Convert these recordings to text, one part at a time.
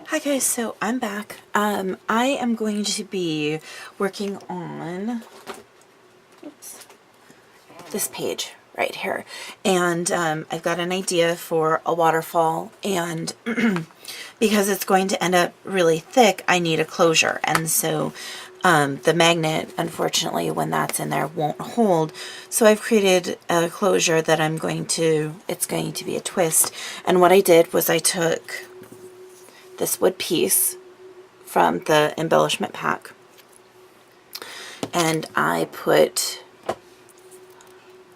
Hi guys, so I'm back. I am going to be working on this page right here, and I've got an idea for a waterfall, and because it's going to end up really thick, I need a closure, and so the magnet, unfortunately, when that's in there, won't hold. So I've created a closure that it's going to be a twist, and what I did was I took this wood piece from the embellishment pack, and I put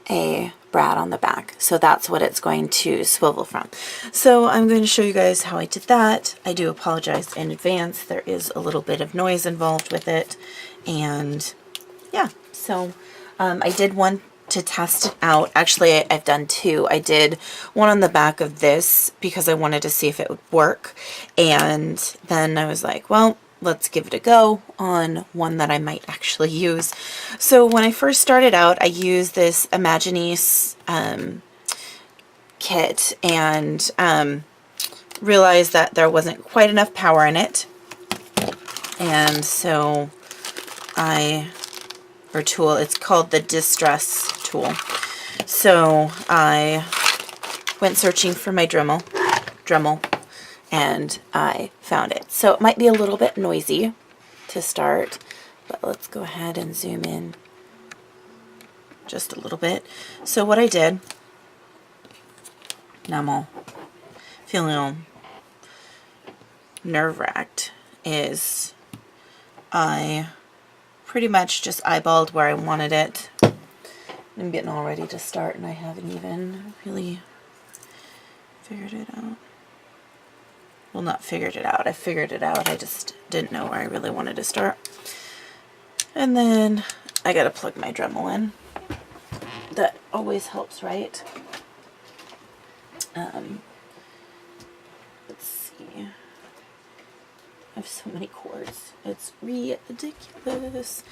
a brad on the back, so that's what it's going to swivel from. So I'm going to show you guys how I did that. I do apologize in advance, there is a little bit of noise involved with it, and yeah, so I did one to test it out. Actually, I've done two. I did one on the back of this because I wanted to see if it would work, and then I was like, well, let's give it a go on one that I might actually use. So when I first started out, I used this Imaginis kit, and realized that there wasn't quite enough power in it, and so tool, it's called the distress tool. So I went searching for my Dremel, and I found it. So it might be a little bit noisy to start, but let's go ahead and zoom in just a little bit. So what I did, now I'm all feeling all nerve-wracked, is I pretty much just eyeballed where I wanted it. I'm getting all ready to start, and I haven't even really figured it out. Well, not figured it out. I figured it out. I just didn't know where I really wanted to start. And then I gotta plug my Dremel in. That always helps, right? Let's see. I have so many cords. It's ridiculous.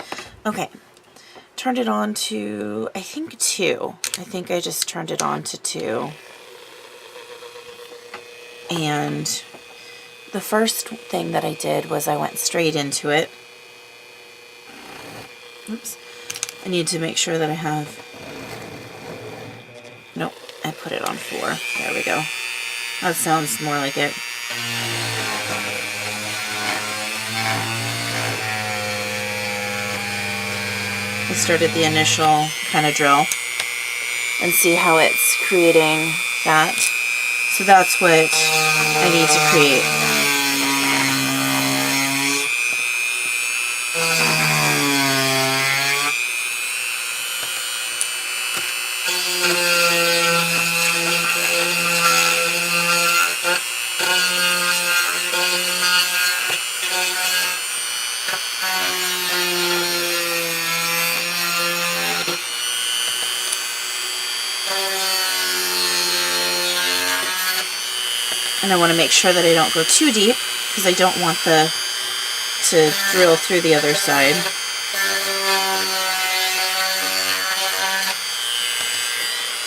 Okay. Turned it on to, I think, 2. I think I just turned it on to 2. And the first thing that I did was I went straight into it. Oops. I need to make sure that I have... Nope, I put it on 4. There we go. That sounds more like it. I started the initial kind of drill and see how it's creating that. So that's what I need to create. And I want to make sure that I don't go too deep, because I don't want to drill through the other side.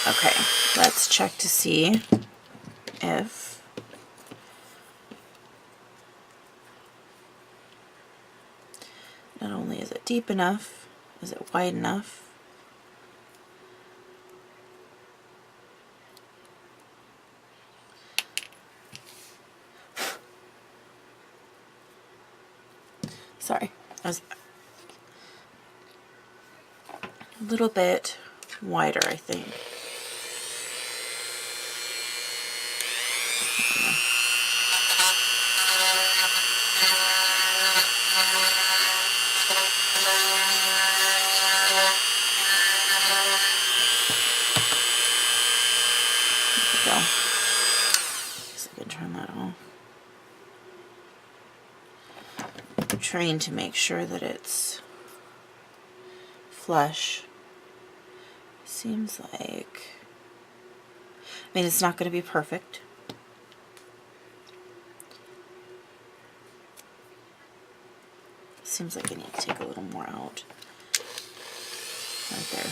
Okay, let's check to see if not only is it deep enough, is it wide enough? Sorry, I was a little bit wider, I think. There we go. So I can turn that off. I'm trying to make sure that it's flush. Seems like, I mean, it's not going to be perfect. Seems like I need to take a little more out. Right there.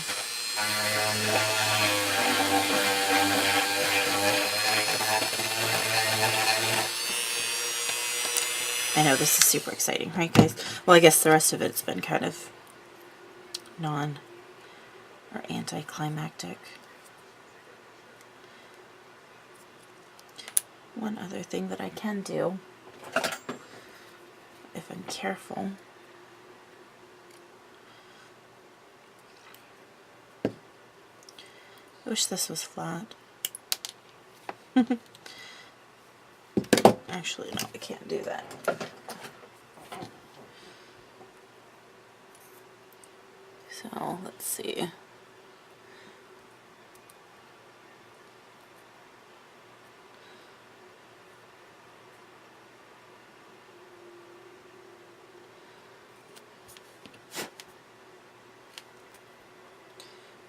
I know this is super exciting, right guys? Well, I guess the rest of it's been kind of or anticlimactic. One other thing that I can do, if I'm careful, I wish this was flat. Actually, no, I can't do that. So, let's see. I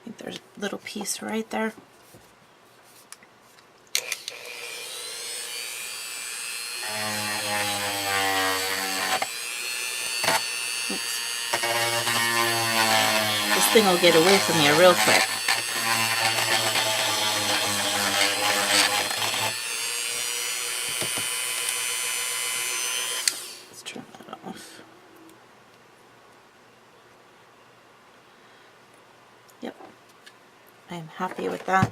think there's a little piece right there. Oops. This thing will get away from you real quick. Let's turn that off. Yep. I am happy with that.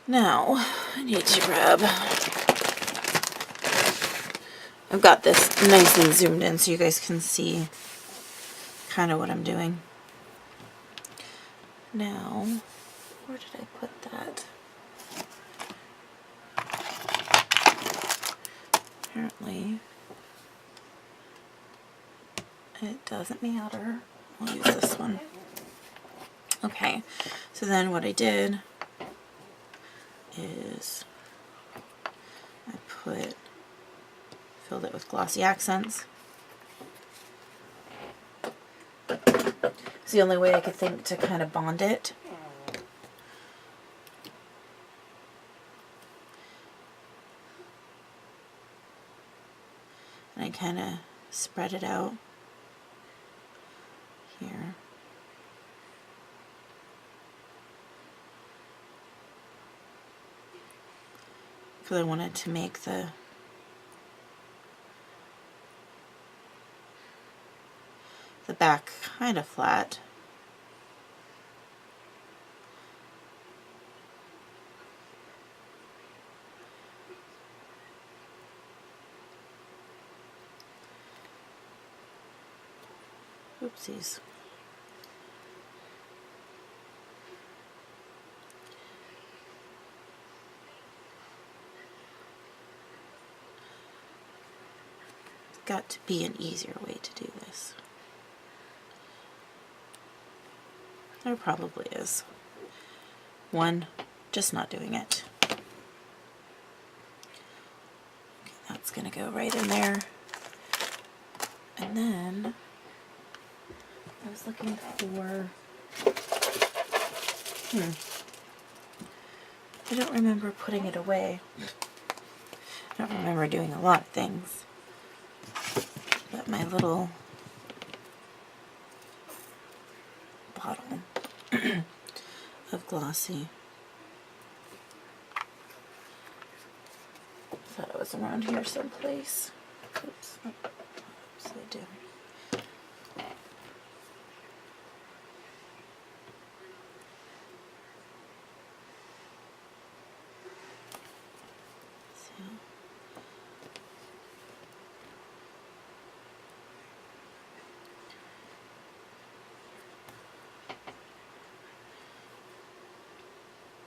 Now, I need to grab... I've got this nice and zoomed in so you guys can see kind of what I'm doing. Now, where did I put that? Apparently, it doesn't matter. I'll use this one. Okay, so then what I did is I filled it with glossy accents. It's the only way I could think to kind of bond it. And I kind of spread it out here. Because I wanted to make the back kind of flat. Oopsies. Got to be an easier way to do this. There probably is. One, just not doing it. Okay, that's going to go right in there. And then I was looking for... I don't remember putting it away. I don't remember doing a lot of things. But my little bottle of glossy. Thought it was around here someplace. Oops. Upside down.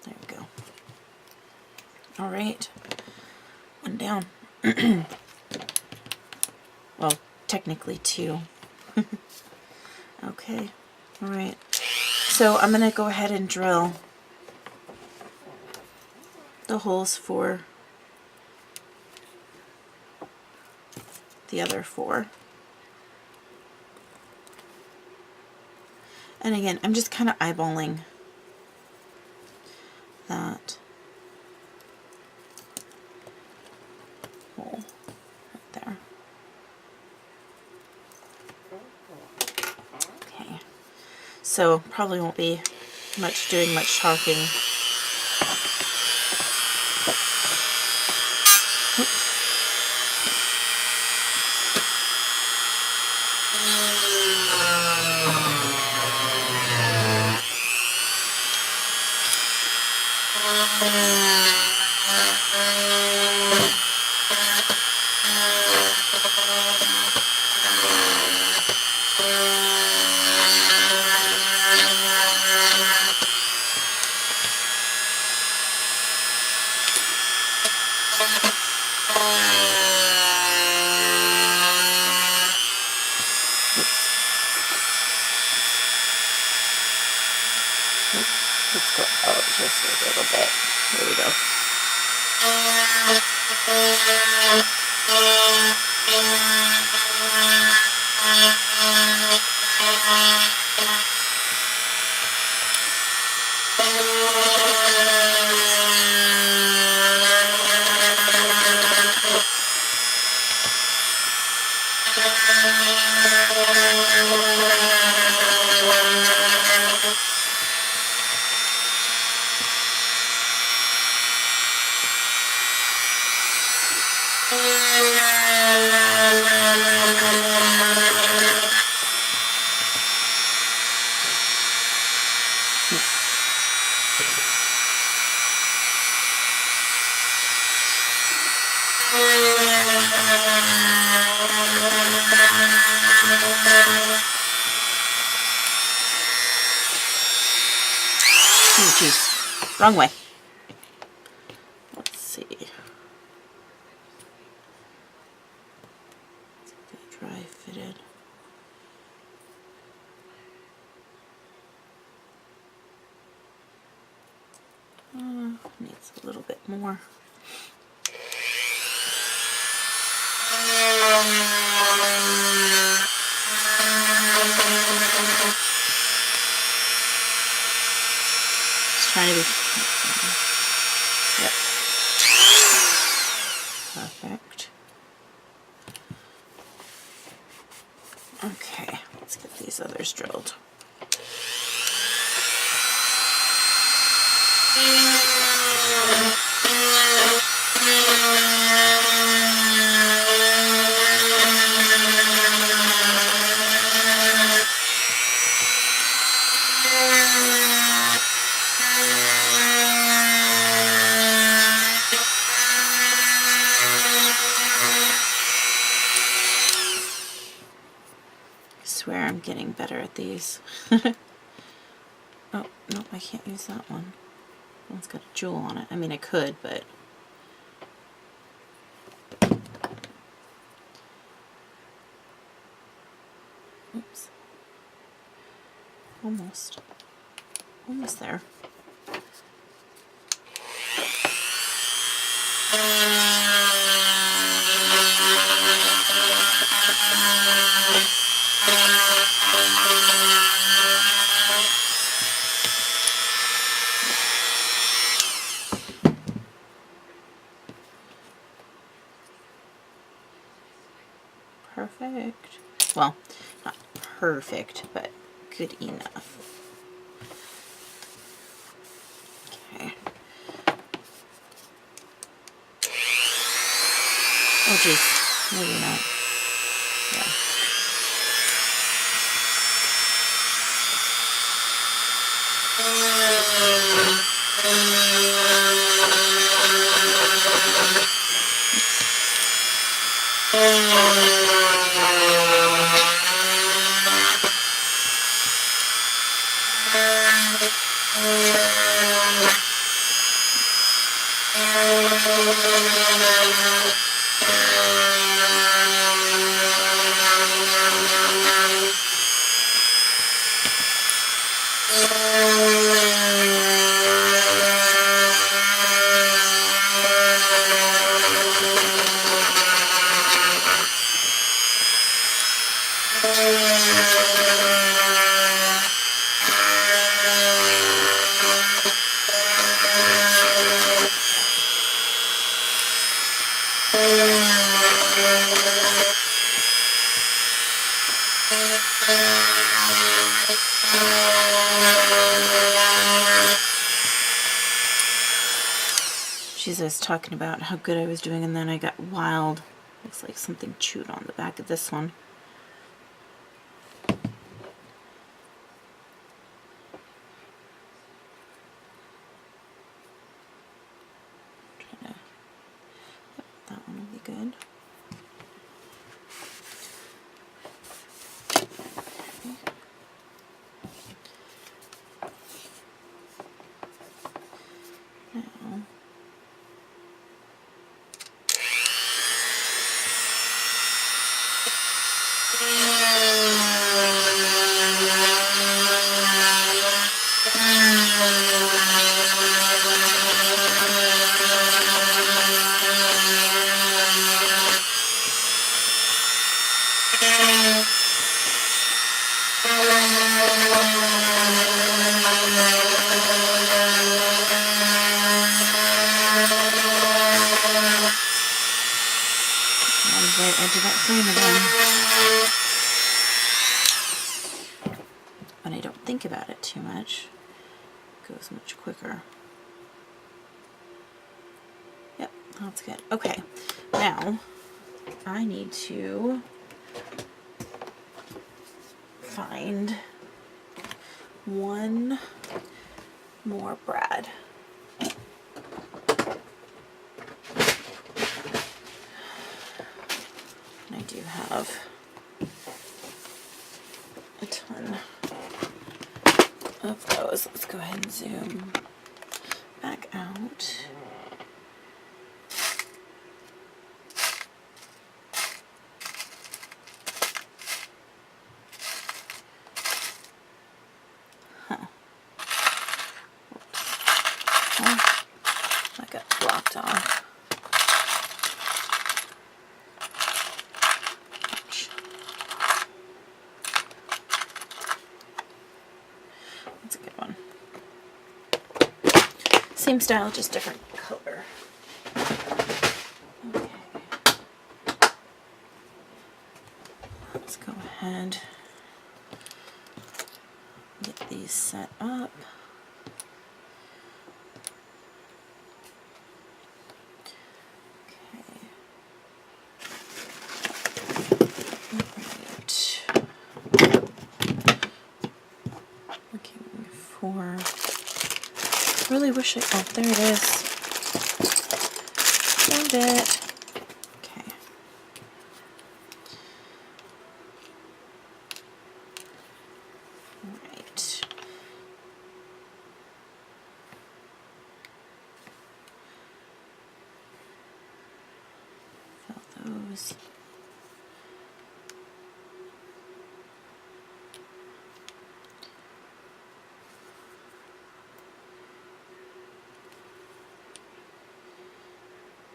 There we go. All right, one down. Well, technically two. Okay, all right. So I'm gonna go ahead and drill the holes for the other four. And again, I'm just kind of eyeballing that hole right there. Okay, so probably won't be doing much talking. Let's go out just a little bit. Here we go. Oh, jeez. Wrong way. Let's see. Dry fitted. Needs a little bit more. Just trying to be. Yep. Perfect. Okay, let's get these others drilled. I swear I'm getting better at these. Oh, no, I can't use that one. That one's got a jewel on it. I mean, I could, but... Oops. Almost. Almost there. Perfect. Well, not perfect, but good enough. Okay. Oh, geez. Maybe not. Yeah. Jeez, I was talking about how good I was doing, and then I got wild. Looks like something chewed on the back of this one. Yep, that one will be good. Now, on the very edge of that frame again. When I don't think about it too much, it goes much quicker. Yep, that's good. Okay, now I need to find one more brad. I do have a ton of those. Let's go ahead and zoom back out. That got blocked off. Ouch. That's a good one. Same style, just different color. Okay. Let's go ahead and get these set up. Really wish oh, there it is. Found it. Okay. All right. Fill those.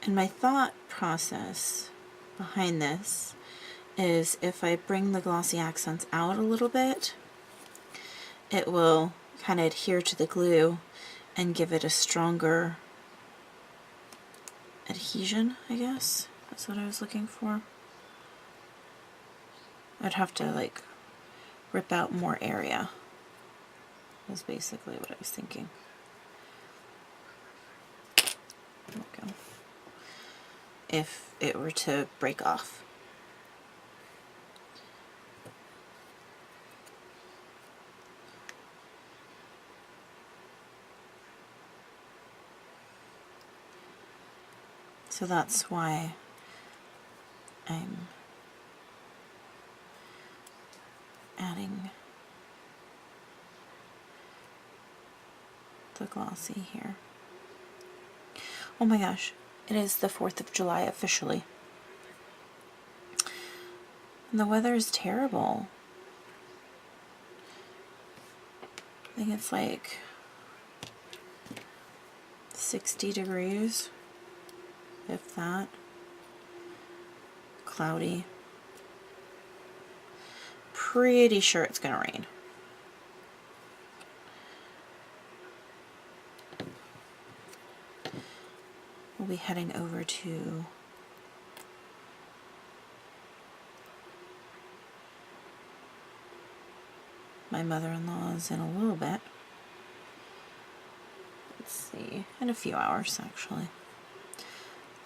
And my thought process behind this is if I bring the glossy accents out a little bit, it will kind of adhere to the glue and give it a stronger adhesion, I guess. That's what I was looking for. I'd have to like rip out more area. That's basically what I was thinking. There we go. If it were to break off. So that's why I'm adding the glossy here. Oh my gosh. It is the 4th of July officially. And the weather is terrible. I think it's like 60 degrees, if that. Cloudy. Pretty sure it's gonna rain. We'll be heading over to my mother-in-law's in a little bit. Let's see, in a few hours actually.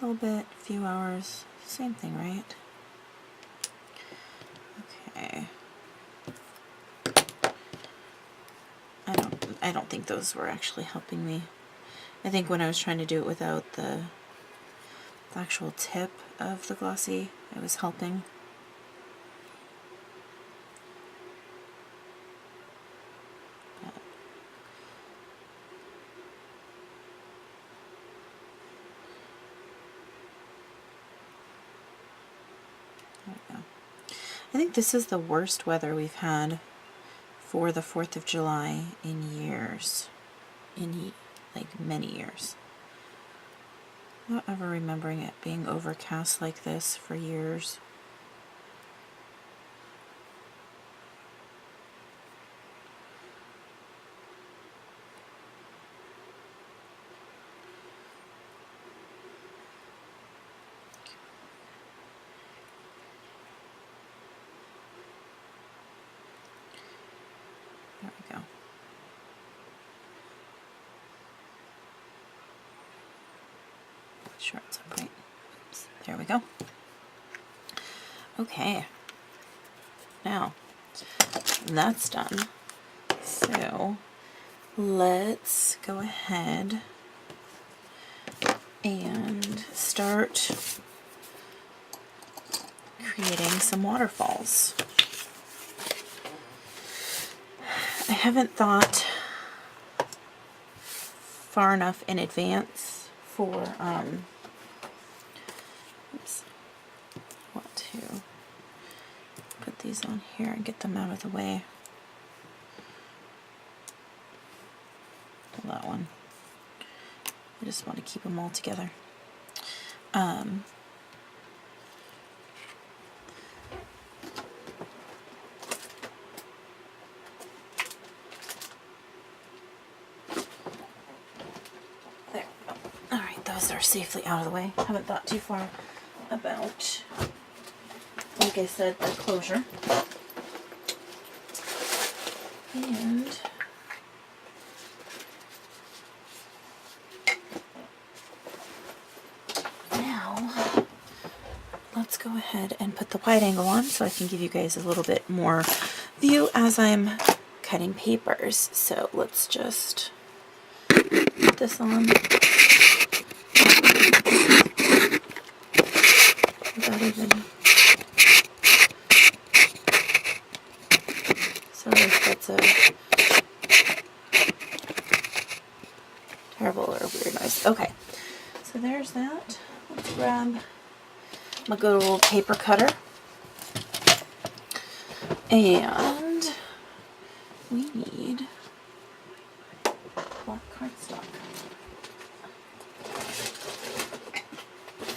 A little bit, a few hours, same thing, right? Okay. I don't think those were actually helping me. I think when I was trying to do it without the actual tip of the glossy, it was helping. But there we go. I think this is the worst weather we've had for the 4th of July in years. Like many years. I'm not ever remembering it being overcast like this for years. Sure, it's upright. Oops, there we go. Okay. Now, that's done. So, let's go ahead and start creating some waterfalls. I haven't thought far enough in advance for oops, I want to put these on here and get them out of the way. That one. I just want to keep them all together. There. All right, those are safely out of the way. Haven't thought too far about, like I said, the closure. And let's go ahead and put the wide angle on so I can give you guys a little bit more view as I'm cutting papers. So let's just put this on without even, sorry if that's a terrible or weird noise. Okay, so there's that. Let's grab my good old paper cutter, and we need black cardstock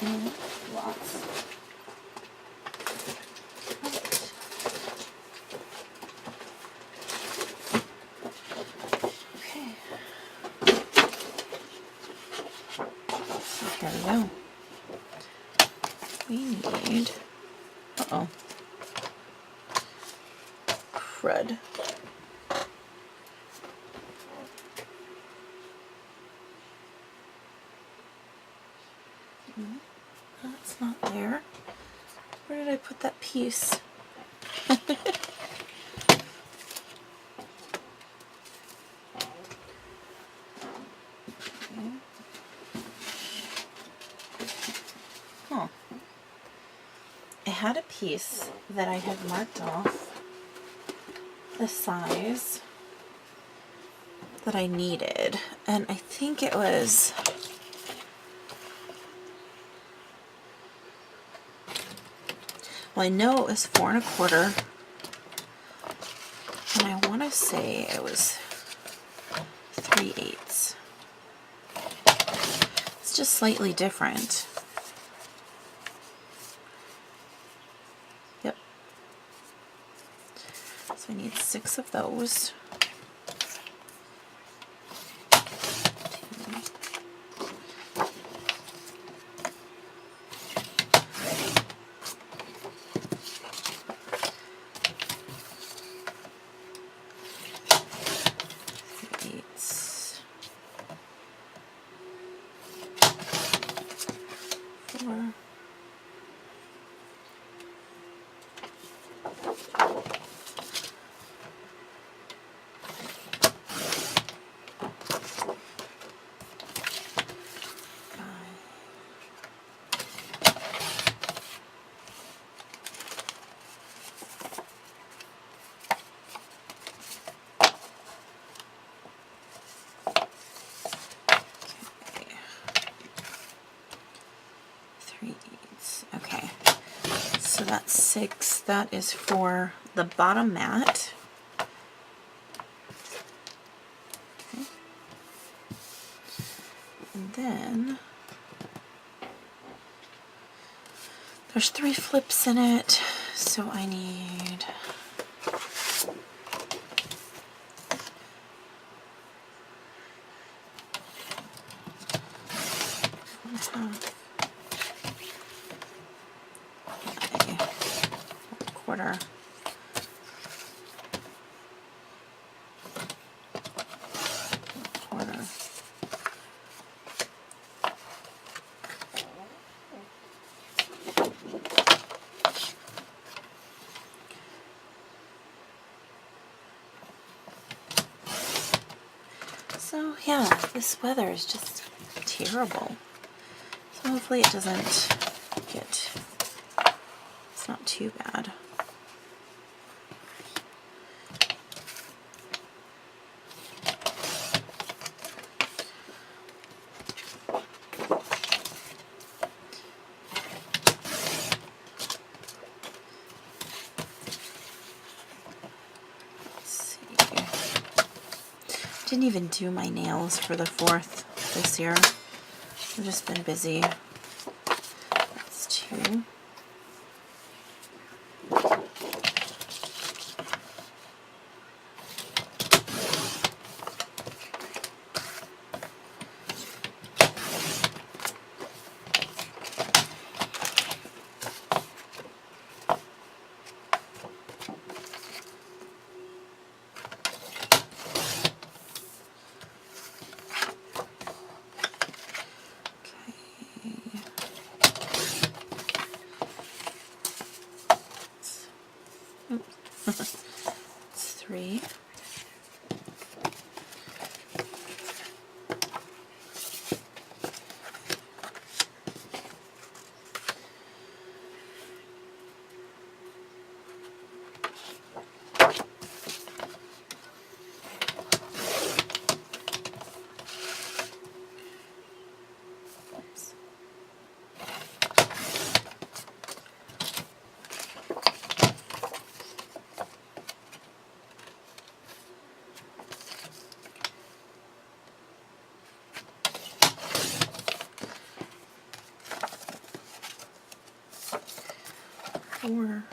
and lots of it. Okay, so here we go. We need, uh-oh, crud. No, that's not there. Where did I put that piece? Huh. I had a piece that I had marked off the size that I needed, and I think it was, well, I know it was 4 1/4, and I want to say it was 3/8. It's just slightly different. Yep. So I need 6 of those. Okay, so that's 6. That is for the bottom mat. Okay. And then there's 3 flips in it, so I need quarter. Quarter. yeah, this weather is just terrible. So hopefully it doesn't get, it's not too bad. Didn't even do my nails for the 4th this year. I've just been busy. That's 2. It's 3. Oops. 4.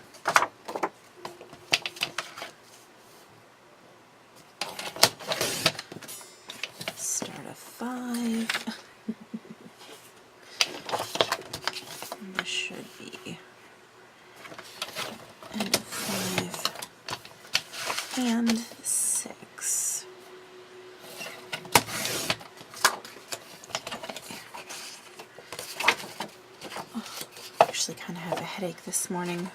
Start of 5. And this should be end of 5 and 6. I actually kind of have a headache this morning.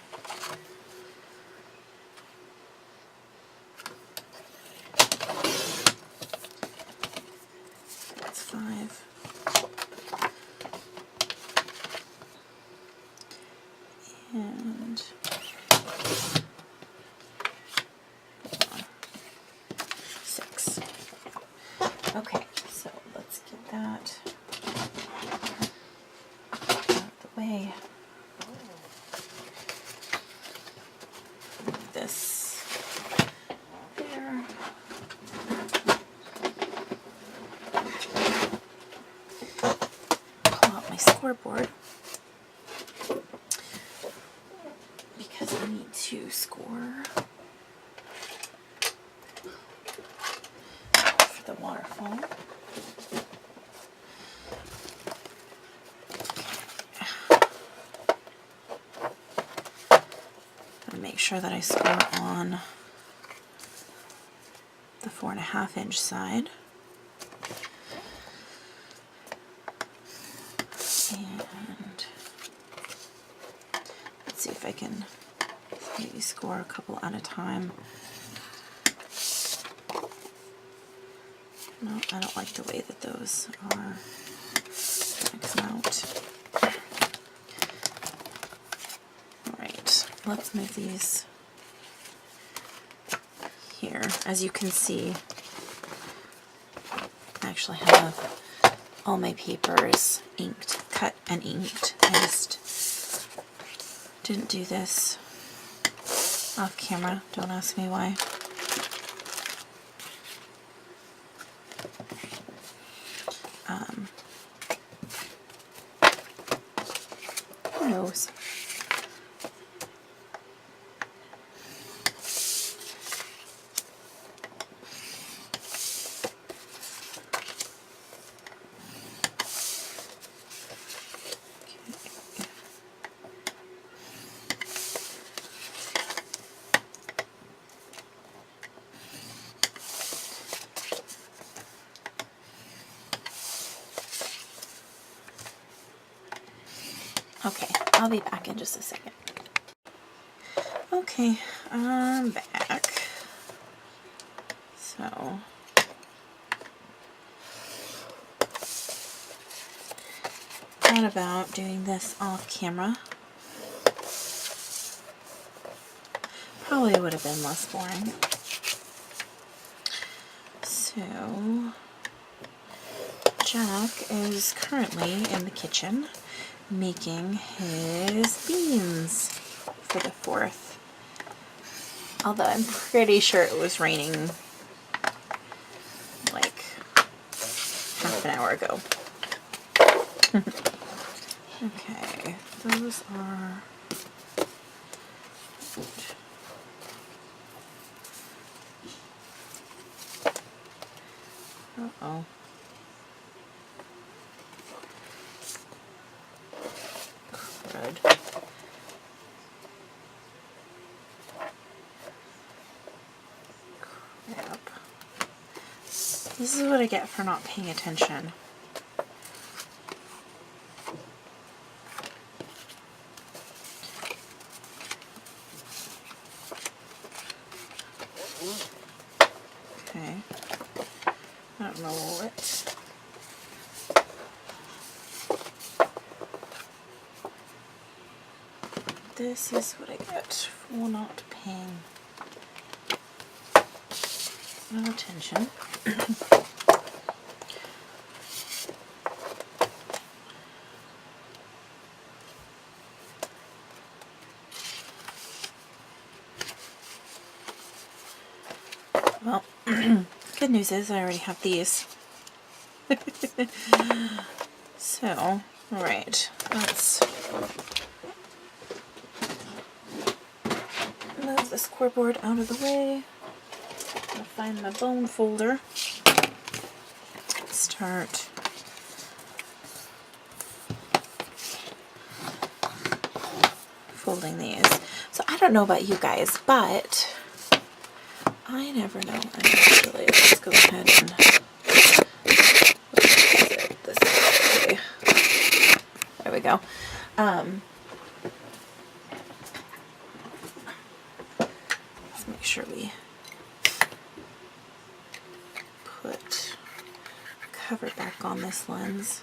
That's 5. And 6. Okay, so let's get that out of the way. Move this there. Pull out my scoreboard because I need to score for the waterfall. Make sure that I score on the 4.5-inch side. And let's see if I can maybe score a couple at a time. No, I don't like the way that those are going to come out. Let's move these here. As you can see, I actually have all my papers inked, cut and inked. I just didn't do this off camera. Don't ask me why. Who knows? Okay, I'll be back in just a second. Okay, I'm back. So, thought about doing this off camera. Probably would have been less boring. So, Jack is currently in the kitchen making his beans for the 4th. Although I'm pretty sure it was raining like half an hour ago. Okay, those are... Uh-oh. Crud. Crap. This is what I get for not paying attention. Okay. I don't know what. This is what I get for not paying no attention. Well, good news is I already have these. So, alright, let's move the scoreboard out of the way. I'll find my bone folder. Start folding these. So I don't know about you guys, but I never know. Actually, let's go ahead and this way. There we go. Let's make sure we put cover back on this lens.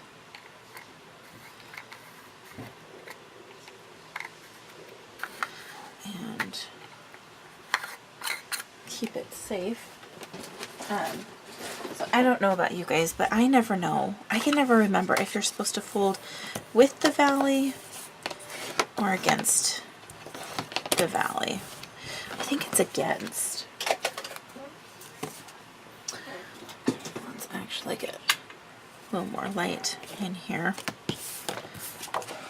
And keep it safe. So I don't know about you guys, but I never know. I can never remember if you're supposed to fold with the valley or against the valley. I think it's against. Let's actually get a little more light in here.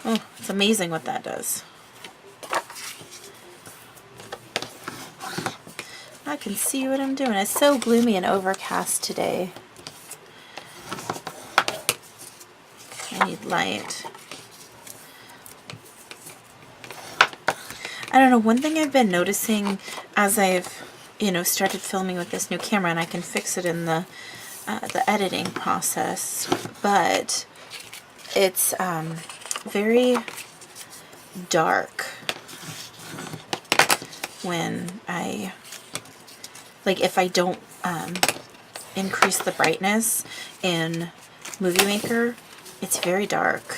Oh, it's amazing what that does. I can see what I'm doing. It's so gloomy and overcast today. I need light. I don't know, one thing I've been noticing as I've, started filming with this new camera, and I can fix it in the editing process, but it's very dark when I... Like if I don't increase the brightness in Movie Maker, it's very dark.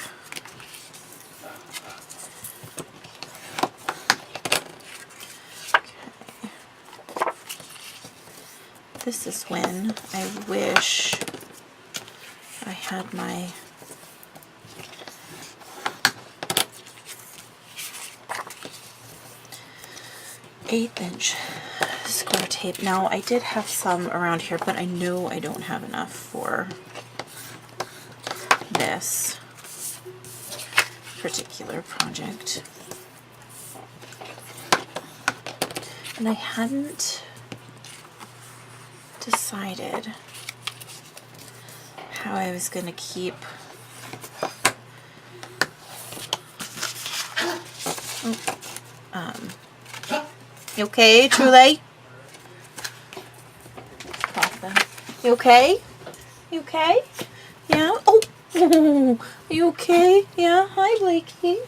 Okay. This is when I wish I had my eighth-inch square tape. Now, I did have some around here, but I know I don't have enough for this particular project. And I hadn't decided how I was going to keep... You okay, Truly? You okay? You okay? Yeah? Oh! Are you okay? Yeah? Hi, Blakey.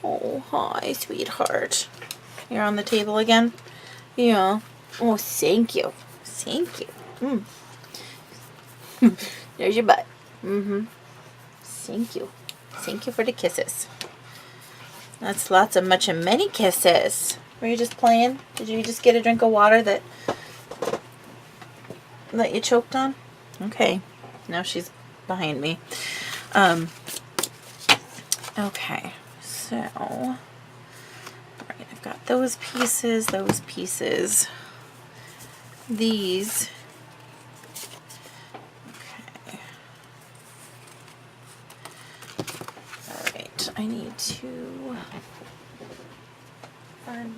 Oh, hi, sweetheart. You're on the table again? Yeah. Oh, thank you. Thank you. There's your butt. Thank you. Thank you for the kisses. That's lots of much and many kisses. Were you just playing? Did you just get a drink of water that you choked on? Okay. Now she's behind me. Okay. So, all right, I've got those pieces, these. Okay. All right, I need to find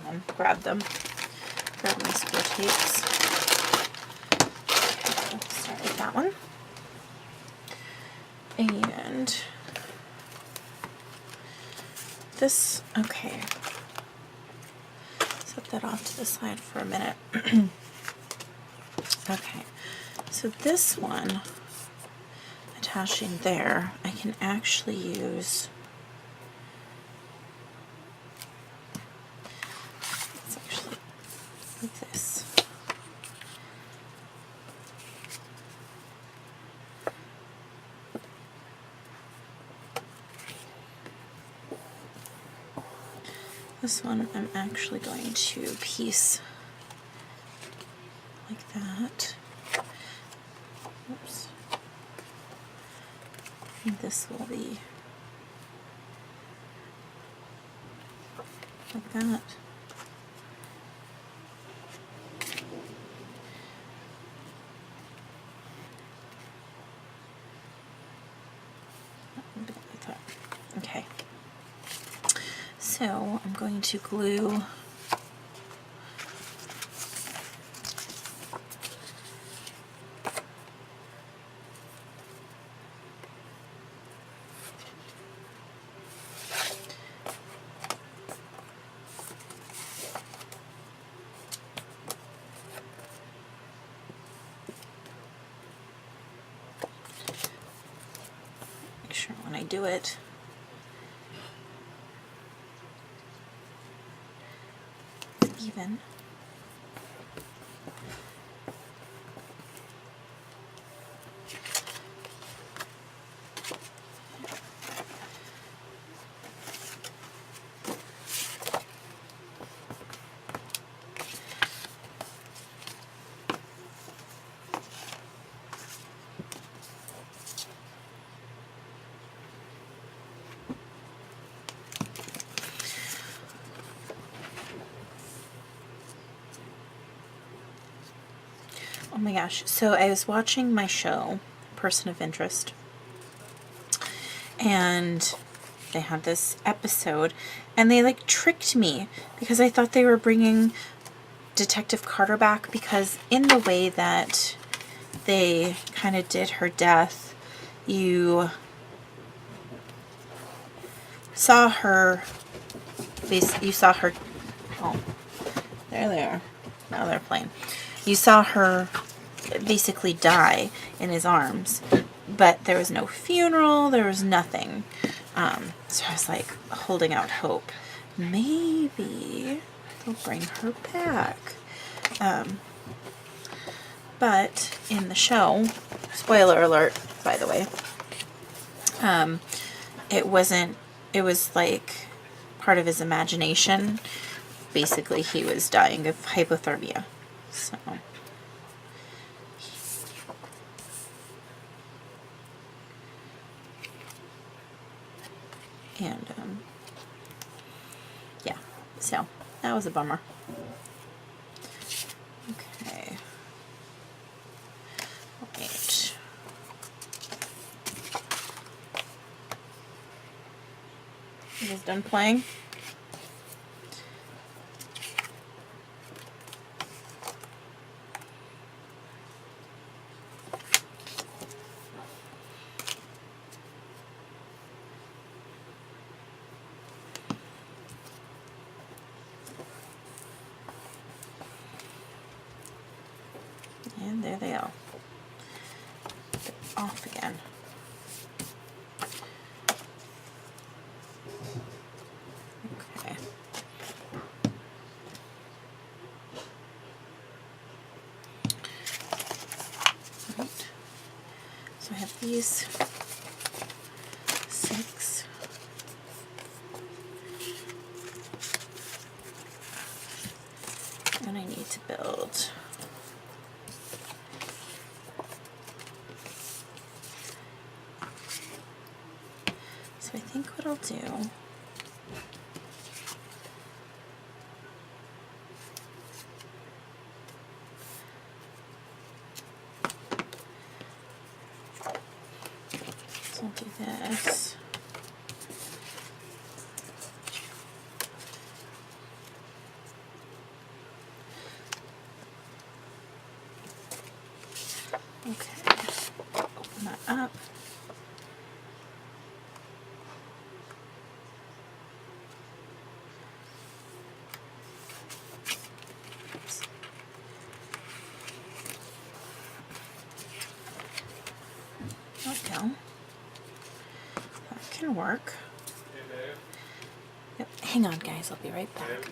my, grab them. Grab my square tapes. Okay, let's start with that one. And this, okay. Set that off to the side for a minute. Okay, so this one, attaching there, I can actually use, it's actually like this. This one I'm actually going to piece like that. Oops. And this will be like that. Okay. So I'm going to glue make sure when I do it it's even. Oh my gosh, so I was watching my show, Person of Interest, and they had this episode, and they like tricked me because I thought they were bringing Detective Carter back, because in the way that they kind of did her death, you saw her, oh, there they are, now they're playing. You saw her basically die in his arms, but there was no funeral, there was nothing. So I was like holding out hope. Maybe they'll bring her back. But in the show, spoiler alert, by the way, it was like part of his imagination. Basically, he was dying of hypothermia. So, and yeah, so that was a bummer. Okay, wait. You guys done playing? And there they are. They're off again. Okay. Right. have these 6. And I need to build so I think what I'll do is I'll do this. Okay, open that up. Oops. There we go. That can work. Yep. Hang on, guys. I'll be right back.